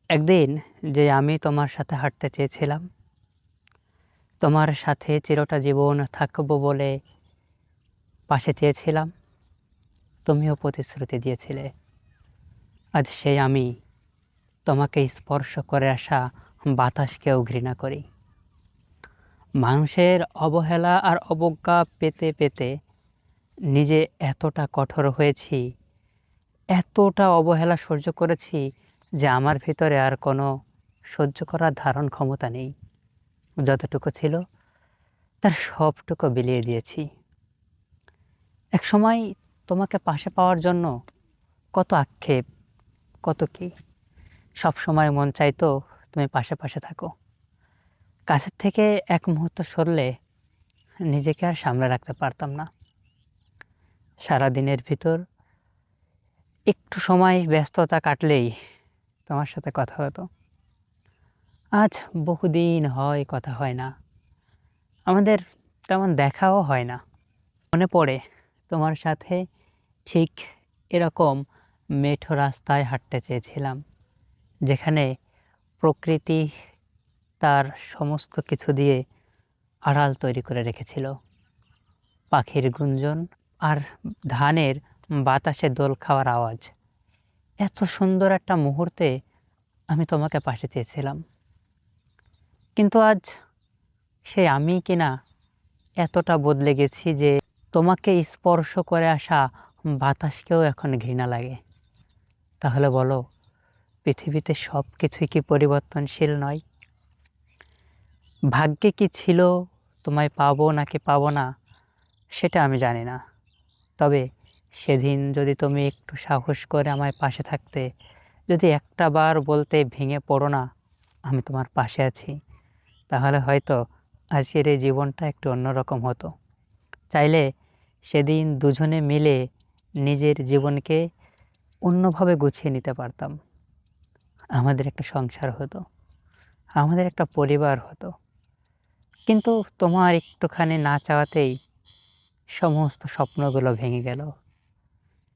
একদিন যে আমি তোমার সাথে হাঁটতে চেয়েছিলাম, তোমার সাথে চিরটা জীবন থাকবো বলে পাশে চেয়েছিলাম, তুমিও প্রতিশ্রুতি দিয়েছিলে। আজ সেই আমি তোমাকে স্পর্শ করে আসা বাতাসকেও ঘৃণা করি। মানুষের অবহেলা আর অবজ্ঞা পেতে পেতে নিজে এতটা কঠোর হয়েছি, এতটা অবহেলা সহ্য করেছি যে আমার ভিতরে আর কোনো সহ্য করার ধারণ ক্ষমতা নেই। যতটুকু ছিল তার সবটুকু বিলিয়ে দিয়েছি। একসময় তোমাকে পাশে পাওয়ার জন্য কত আক্ষেপ, কত কি, সব সময় মন চাইতো তুমি পাশে পাশে থাকো। কাছের থেকে এক মুহূর্ত সরলে নিজেকে আর সামলে রাখতে পারতাম না। সারাদিনের ভিতর একটু সময় ব্যস্ততা কাটলেই তোমার সাথে কথা হতো। আজ বহুদিন হয় কথা হয় না, আমাদের তেমন দেখাও হয় না। মনে পড়ে তোমার সাথে ঠিক এরকম মেঠো রাস্তায় হাঁটতে চেয়েছিলাম, যেখানে প্রকৃতি তার সমস্ত কিছু দিয়ে আড়াল তৈরি করে রেখেছিল। পাখির গুঞ্জন আর ধানের বাতাসে দোল খাওয়ার আওয়াজ। এত সুন্দর একটা মুহূর্তে আমি তোমাকে পাশে চেয়েছিলাম, কিন্তু আজ সেই আমি কিনা এতটা বদলে গেছি যে তোমাকে স্পর্শ করে আসা বাতাসকেও এখন ঘৃণা লাগে। তাহলে বলো, পৃথিবীতে সব কিছুই কি পরিবর্তনশীল নয়? ভাগ্যে কি ছিল তোমায় পাবো নাকি পাবো না সেটা আমি জানি না। তবে সেদিন যদি তুমি একটু সাহস করে আমায় পাশে থাকতে, যদি একটা বার বলতে ভেঙে পড়ো না, আমি তোমার পাশে আছি, তাহলে হয়তো আজকের এই জীবনটা একটু অন্যরকম হতো। চাইলে সেদিন দুজনে মিলে নিজের জীবনকে অন্যভাবে গুছিয়ে নিতে পারতাম। আমাদের একটা সংসার হতো, আমাদের একটা পরিবার হতো। কিন্তু তোমার একটুখানি না চাওয়াতেই সমস্ত স্বপ্নগুলো ভেঙে গেল।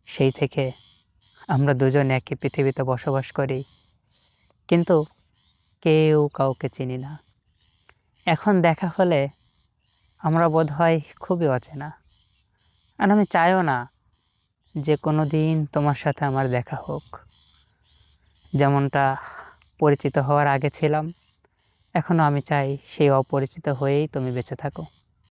সেই থেকে আমরা দুজন একই পৃথিবীতে বসবাস করি, কিন্তু কেউ কাউকে চিনি না। এখন দেখা হলে আমরা বোধহয় খুবই অচেনা। আর আমি চাইও না যে কোনো দিন তোমার সাথে আমার দেখা হোক। যেমনটা পরিচিত হওয়ার আগে ছিলাম, এখনো আমি চাই সেই অপরিচিত হয়েই তুমি বেঁচে থাকো।